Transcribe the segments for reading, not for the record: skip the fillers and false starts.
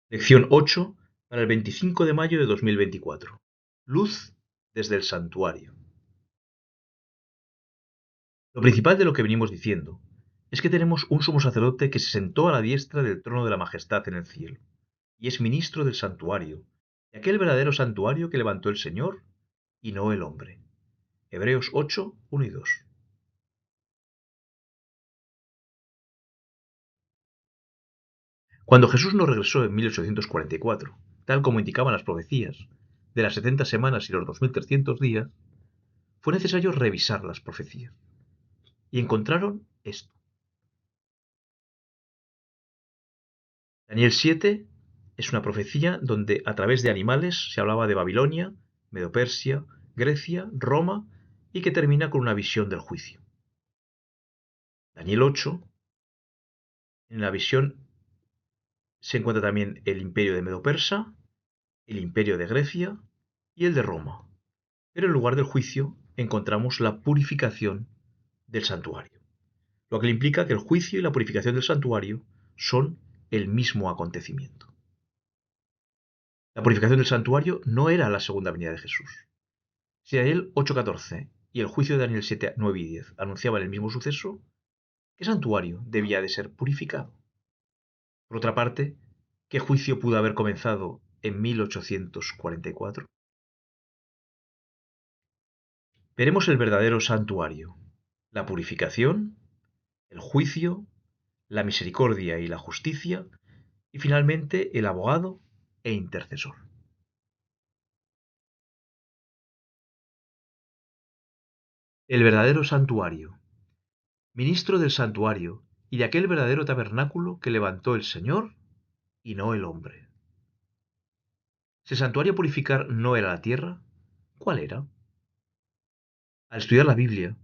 Lección 8 para el 25 de mayo de 2024. Luz desde el santuario. Lo principal de lo que venimos diciendo es que tenemos un sumo sacerdote que se sentó a la diestra del trono de la majestad en el cielo, y es ministro del santuario, de aquel verdadero santuario que levantó el Señor y no el hombre. Hebreos 8, 1 y 2. Cuando Jesús no regresó en 1844, tal como indicaban las profecías, de las 70 semanas y los 2300 días, fue necesario revisar las profecías. Y encontraron esto. Daniel 7 es una profecía donde a través de animales se hablaba de Babilonia, Medopersia, Grecia, Roma y que termina con una visión del juicio. Daniel 8, en la visión se encuentra también el imperio de Medopersa, el imperio de Grecia y el de Roma. Pero en lugar del juicio encontramos la purificación del santuario, lo que implica que el juicio y la purificación del santuario son el mismo acontecimiento. La purificación del santuario no era la segunda venida de Jesús. Si Daniel 8:14 y el juicio de Daniel 7, 9 y 10 anunciaban el mismo suceso, ¿qué santuario debía de ser purificado? Por otra parte, ¿qué juicio pudo haber comenzado en 1844? Veremos el verdadero santuario, la purificación, el juicio, la misericordia y la justicia, y finalmente el abogado e intercesor. El verdadero santuario, ministro del santuario y de aquel verdadero tabernáculo que levantó el Señor y no el hombre. Si el santuario a purificar no era la tierra, ¿cuál era? Al estudiar la Biblia,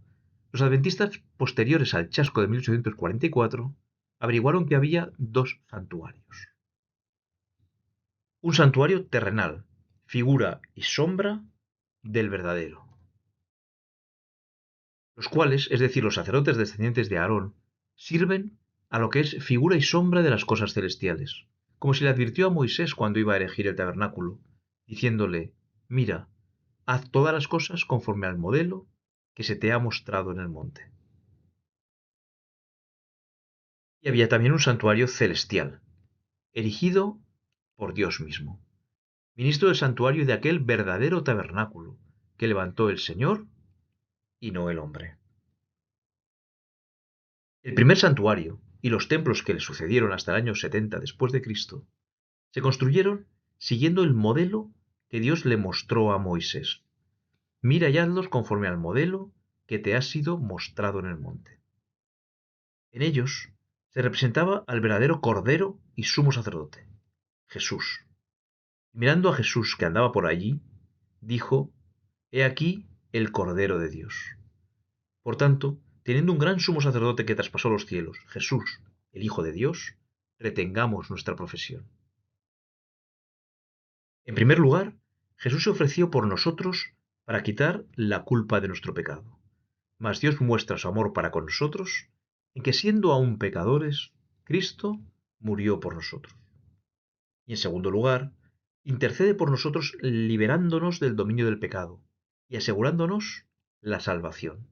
los adventistas posteriores al chasco de 1844 averiguaron que había dos santuarios. Un santuario terrenal, figura y sombra del verdadero, los cuales, es decir, los sacerdotes descendientes de Aarón, sirven a lo que es figura y sombra de las cosas celestiales, como se le advirtió a Moisés cuando iba a erigir el tabernáculo, diciéndole, mira, haz todas las cosas conforme al modelo que se te ha mostrado en el monte. Y había también un santuario celestial, erigido por Dios mismo, ministro del santuario de aquel verdadero tabernáculo que levantó el Señor y no el hombre. El primer santuario y los templos que le sucedieron hasta el año 70 después de Cristo se construyeron siguiendo el modelo que Dios le mostró a Moisés. Mira y hazlos conforme al modelo que te ha sido mostrado en el monte. En ellos se representaba al verdadero Cordero y sumo sacerdote, Jesús. Y mirando a Jesús que andaba por allí, dijo, He aquí el Cordero de Dios. Por tanto, teniendo un gran sumo sacerdote que traspasó los cielos, Jesús, el Hijo de Dios, retengamos nuestra profesión. En primer lugar, Jesús se ofreció por nosotros para quitar la culpa de nuestro pecado. Mas Dios muestra su amor para con nosotros en que siendo aún pecadores, Cristo murió por nosotros. Y en segundo lugar, intercede por nosotros liberándonos del dominio del pecado y asegurándonos la salvación,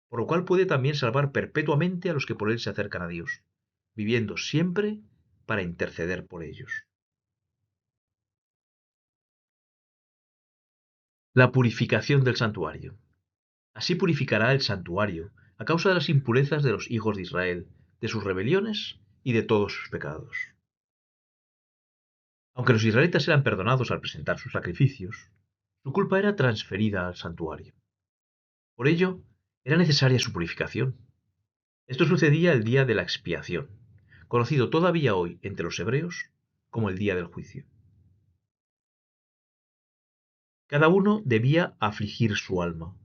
por lo cual puede también salvar perpetuamente a los que por él se acercan a Dios, viviendo siempre para interceder por ellos. La purificación del santuario. Así purificará el santuario a causa de las impurezas de los hijos de Israel, de sus rebeliones y de todos sus pecados. Aunque los israelitas eran perdonados al presentar sus sacrificios, su culpa era transferida al santuario. Por ello, era necesaria su purificación. Esto sucedía el día de la expiación, conocido todavía hoy entre los hebreos como el día del juicio. Cada uno debía afligir su alma.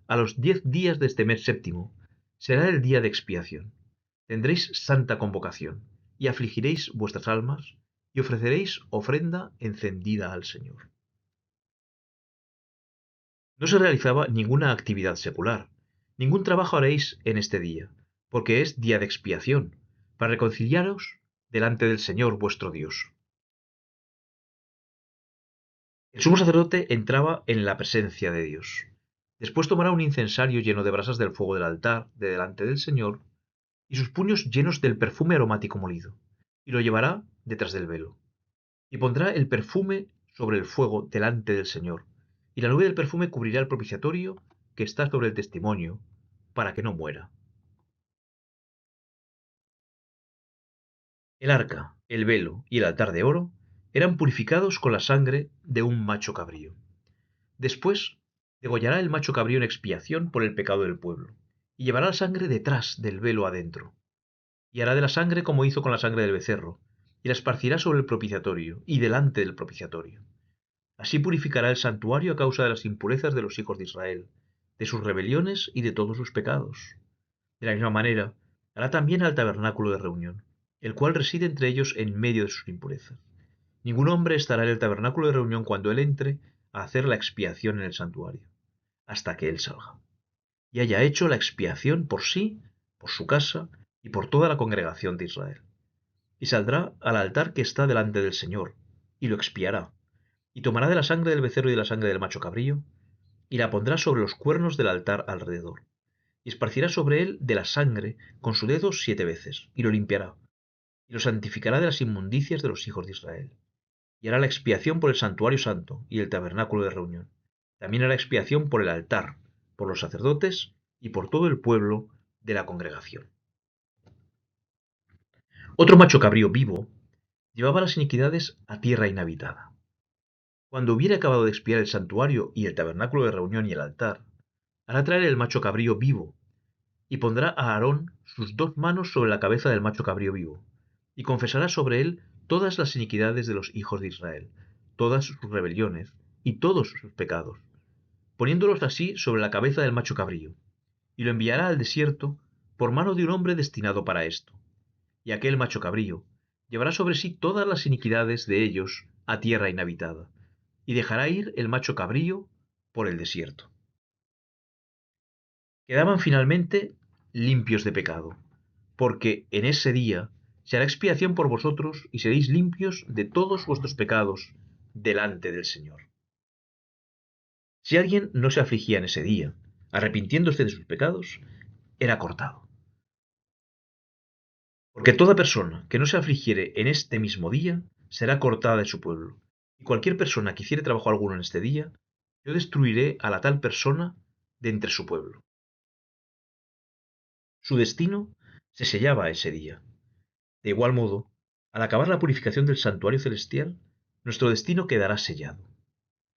A los 10 días de este mes séptimo será el día de expiación. Tendréis santa convocación, y afligiréis vuestras almas, y ofreceréis ofrenda encendida al Señor. No se realizaba ninguna actividad secular, ningún trabajo haréis en este día, porque es día de expiación, para reconciliaros delante del Señor vuestro Dios. El sumo sacerdote entraba en la presencia de Dios. Después tomará un incensario lleno de brasas del fuego del altar de delante del Señor y sus puños llenos del perfume aromático molido, y lo llevará detrás del velo. Y pondrá el perfume sobre el fuego delante del Señor, y la nube del perfume cubrirá el propiciatorio que está sobre el testimonio, para que no muera. El arca, el velo y el altar de oro eran purificados con la sangre de un macho cabrío. Después degollará el macho cabrío en expiación por el pecado del pueblo, y llevará la sangre detrás del velo adentro, y hará de la sangre como hizo con la sangre del becerro, y la esparcirá sobre el propiciatorio y delante del propiciatorio. Así purificará el santuario a causa de las impurezas de los hijos de Israel, de sus rebeliones y de todos sus pecados. De la misma manera, hará también al tabernáculo de reunión, el cual reside entre ellos en medio de sus impurezas. Ningún hombre estará en el tabernáculo de reunión cuando él entre a hacer la expiación en el santuario, hasta que él salga, y haya hecho la expiación por sí, por su casa y por toda la congregación de Israel. Y saldrá al altar que está delante del Señor, y lo expiará, y tomará de la sangre del becerro y de la sangre del macho cabrío, y la pondrá sobre los cuernos del altar alrededor, y esparcirá sobre él de la sangre con su dedo 7 veces, y lo limpiará, y lo santificará de las inmundicias de los hijos de Israel. Y hará la expiación por el santuario santo y el tabernáculo de reunión. También hará expiación por el altar, por los sacerdotes y por todo el pueblo de la congregación. Otro macho cabrío vivo llevaba las iniquidades a tierra inhabitada. Cuando hubiere acabado de expiar el santuario y el tabernáculo de reunión y el altar, hará traer el macho cabrío vivo, y pondrá a Aarón sus 2 manos sobre la cabeza del macho cabrío vivo, y confesará sobre él todas las iniquidades de los hijos de Israel, todas sus rebeliones y todos sus pecados, poniéndolos así sobre la cabeza del macho cabrío, y lo enviará al desierto por mano de un hombre destinado para esto. Y aquel macho cabrío llevará sobre sí todas las iniquidades de ellos a tierra inhabitada, y dejará ir el macho cabrío por el desierto. Quedaban finalmente limpios de pecado, porque en ese día se hará expiación por vosotros y seréis limpios de todos vuestros pecados delante del Señor. Si alguien no se afligía en ese día, arrepintiéndose de sus pecados, era cortado. Porque toda persona que no se afligiere en este mismo día será cortada de su pueblo. Y cualquier persona que hiciere trabajo alguno en este día, yo destruiré a la tal persona de entre su pueblo. Su destino se sellaba ese día. De igual modo, al acabar la purificación del santuario celestial, nuestro destino quedará sellado.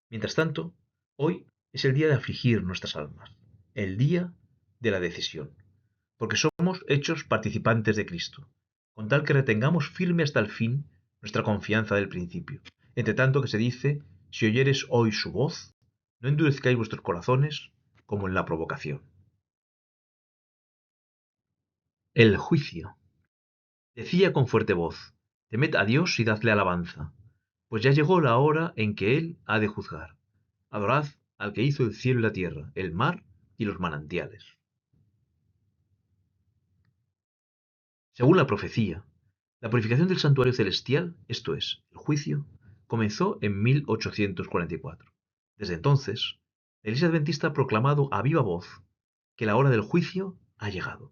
Mientras tanto, hoy es el día de afligir nuestras almas, el día de la decisión, porque somos hechos participantes de Cristo, con tal que retengamos firme hasta el fin nuestra confianza del principio. Entre tanto que se dice, si oyeres hoy su voz, no endurezcáis vuestros corazones como en la provocación. El juicio. Decía con fuerte voz, temed a Dios y dadle alabanza, pues ya llegó la hora en que Él ha de juzgar. Adorad al que hizo el cielo y la tierra, el mar y los manantiales. Según la profecía, la purificación del santuario celestial, esto es, el juicio, comenzó en 1844. Desde entonces, la Iglesia Adventista ha proclamado a viva voz que la hora del juicio ha llegado,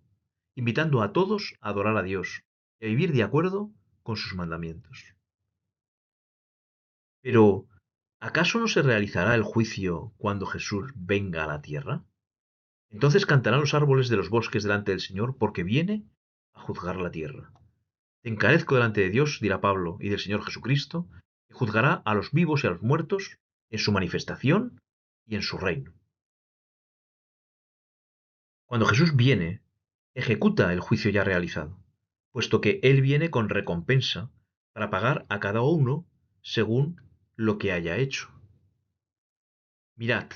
invitando a todos a adorar a Dios y a vivir de acuerdo con sus mandamientos. Pero, ¿acaso no se realizará el juicio cuando Jesús venga a la tierra? Entonces cantarán los árboles de los bosques delante del Señor, porque viene a juzgar la tierra. Te encarezco delante de Dios, dirá Pablo, y del Señor Jesucristo, que juzgará a los vivos y a los muertos en su manifestación y en su reino. Cuando Jesús viene, ejecuta el juicio ya realizado, puesto que Él viene con recompensa para pagar a cada uno según lo que haya hecho. Mirad,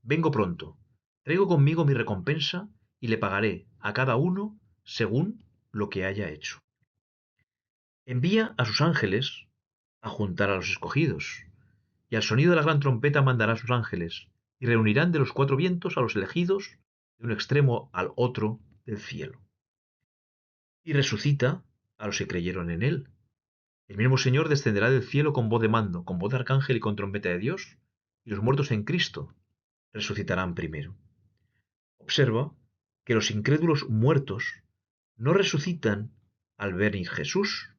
vengo pronto, traigo conmigo mi recompensa y le pagaré a cada uno según lo que haya hecho. Envía a sus ángeles a juntar a los escogidos, y al sonido de la gran trompeta mandará a sus ángeles, y reunirán de los 4 vientos a los elegidos de un extremo al otro del cielo. Y resucita a los que creyeron en él, El mismo Señor descenderá del cielo con voz de mando, con voz de arcángel y con trompeta de Dios, y los muertos en Cristo resucitarán primero. Observa que los incrédulos muertos no resucitan al ver a Jesús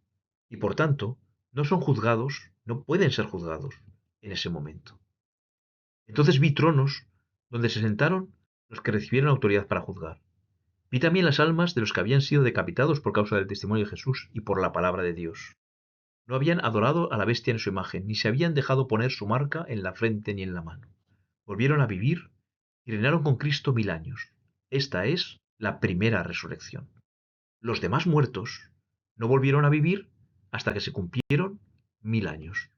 y por tanto no son juzgados, no pueden ser juzgados en ese momento. Entonces vi tronos donde se sentaron los que recibieron autoridad para juzgar. Vi también las almas de los que habían sido decapitados por causa del testimonio de Jesús y por la palabra de Dios. No habían adorado a la bestia en su imagen, ni se habían dejado poner su marca en la frente ni en la mano. Volvieron a vivir y reinaron con Cristo 1000 años. Esta es la primera resurrección. Los demás muertos no volvieron a vivir hasta que se cumplieron 1000 años.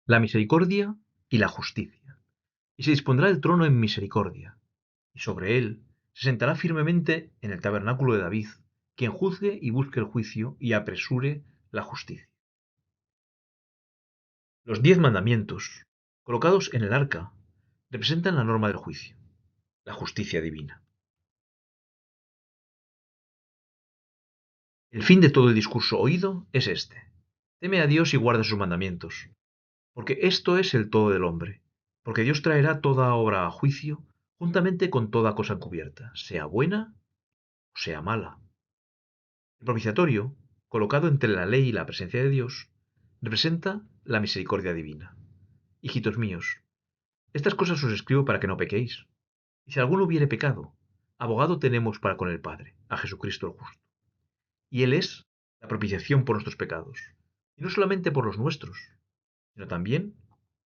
La misericordia y la justicia. Y se dispondrá el trono en misericordia, y sobre él se sentará firmemente en el tabernáculo de David, quien juzgue y busque el juicio y apresure la justicia. Los 10 mandamientos, colocados en el arca, representan la norma del juicio, la justicia divina. El fin de todo el discurso oído es este: teme a Dios y guarda sus mandamientos, porque esto es el todo del hombre, porque Dios traerá toda obra a juicio, juntamente con toda cosa encubierta, sea buena o sea mala. El propiciatorio, colocado entre la ley y la presencia de Dios, representa la misericordia divina. Hijitos míos, estas cosas os escribo para que no pequéis. Y si alguno hubiere pecado, abogado tenemos para con el Padre, a Jesucristo el justo. Y Él es la propiciación por nuestros pecados, y no solamente por los nuestros, sino también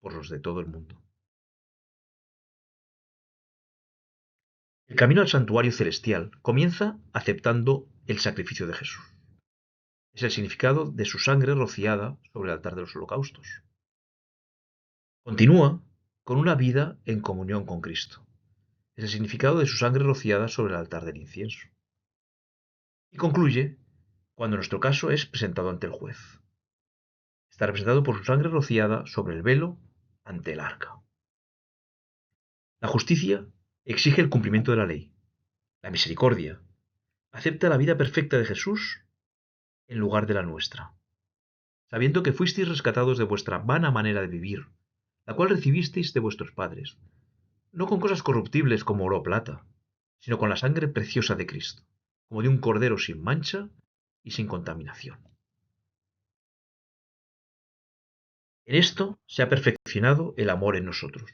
por los de todo el mundo. El camino al santuario celestial comienza aceptando el sacrificio de Jesús. Es el significado de su sangre rociada sobre el altar de los holocaustos. Continúa con una vida en comunión con Cristo. Es el significado de su sangre rociada sobre el altar del incienso. Y concluye cuando nuestro caso es presentado ante el juez. Está representado por su sangre rociada sobre el velo ante el arca. La justicia exige el cumplimiento de la ley. La misericordia acepta la vida perfecta de Jesús en lugar de la nuestra, sabiendo que fuisteis rescatados de vuestra vana manera de vivir, la cual recibisteis de vuestros padres, no con cosas corruptibles como oro o plata, sino con la sangre preciosa de Cristo, como de un cordero sin mancha y sin contaminación. En esto se ha perfeccionado el amor en nosotros,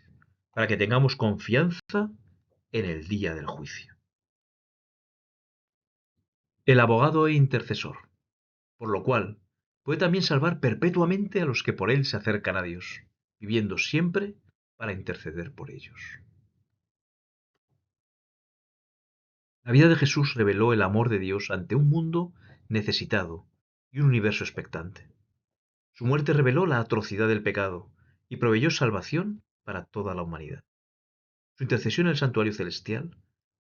para que tengamos confianza en el día del juicio. El abogado e intercesor, por lo cual puede también salvar perpetuamente a los que por él se acercan a Dios, viviendo siempre para interceder por ellos. La vida de Jesús reveló el amor de Dios ante un mundo necesitado y un universo expectante. Su muerte reveló la atrocidad del pecado y proveyó salvación para toda la humanidad. Su intercesión en el santuario celestial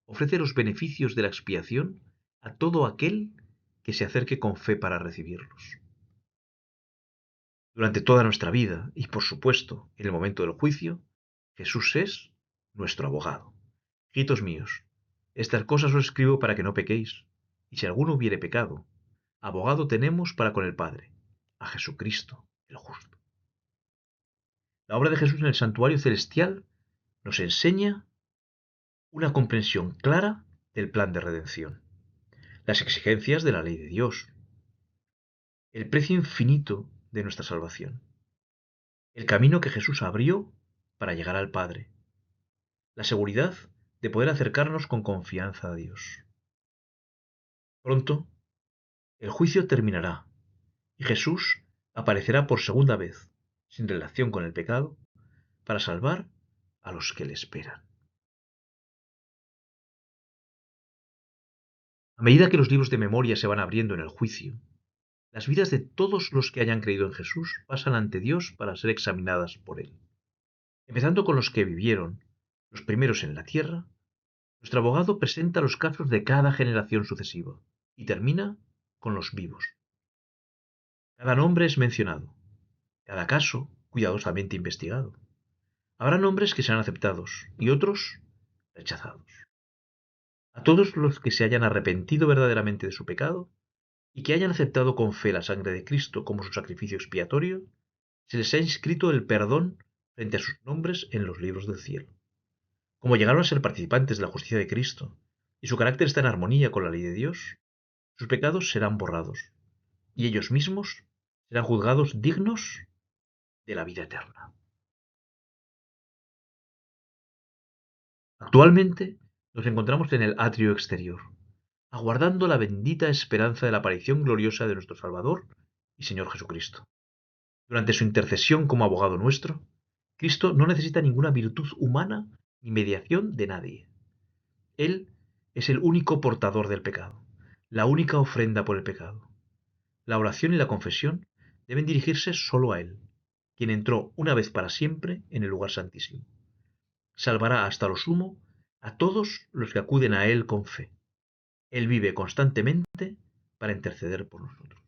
ofrece los beneficios de la expiación a todo aquel que se acerque con fe para recibirlos. Durante toda nuestra vida y, por supuesto, en el momento del juicio, Jesús es nuestro abogado. Hijitos míos, estas cosas os escribo para que no pequéis, y si alguno hubiere pecado, abogado tenemos para con el Padre, a Jesucristo el justo. La obra de Jesús en el santuario celestial nos enseña una comprensión clara del plan de redención, las exigencias de la ley de Dios, el precio infinito de nuestra salvación, el camino que Jesús abrió para llegar al Padre, la seguridad de poder acercarnos con confianza a Dios. Pronto, el juicio terminará y Jesús aparecerá por segunda vez, sin relación con el pecado, para salvar a los que le esperan. A medida que los libros de memoria se van abriendo en el juicio, las vidas de todos los que hayan creído en Jesús pasan ante Dios para ser examinadas por Él. Empezando con los que vivieron, los primeros en la tierra, nuestro abogado presenta los casos de cada generación sucesiva y termina con los vivos. Cada nombre es mencionado, cada caso cuidadosamente investigado. Habrá nombres que serán aceptados y otros rechazados. A todos los que se hayan arrepentido verdaderamente de su pecado y que hayan aceptado con fe la sangre de Cristo como su sacrificio expiatorio, se les ha inscrito el perdón frente a sus nombres en los libros del cielo. Como llegaron a ser participantes de la justicia de Cristo y su carácter está en armonía con la ley de Dios, sus pecados serán borrados y ellos mismos serán juzgados dignos de la vida eterna. Actualmente nos encontramos en el atrio exterior, aguardando la bendita esperanza de la aparición gloriosa de nuestro Salvador y Señor Jesucristo. Durante su intercesión como abogado nuestro, Cristo no necesita ninguna virtud humana ni mediación de nadie. Él es el único portador del pecado, la única ofrenda por el pecado. La oración y la confesión deben dirigirse solo a Él, quien entró una vez para siempre en el lugar santísimo. Salvará hasta lo sumo a todos los que acuden a Él con fe. Él vive constantemente para interceder por nosotros.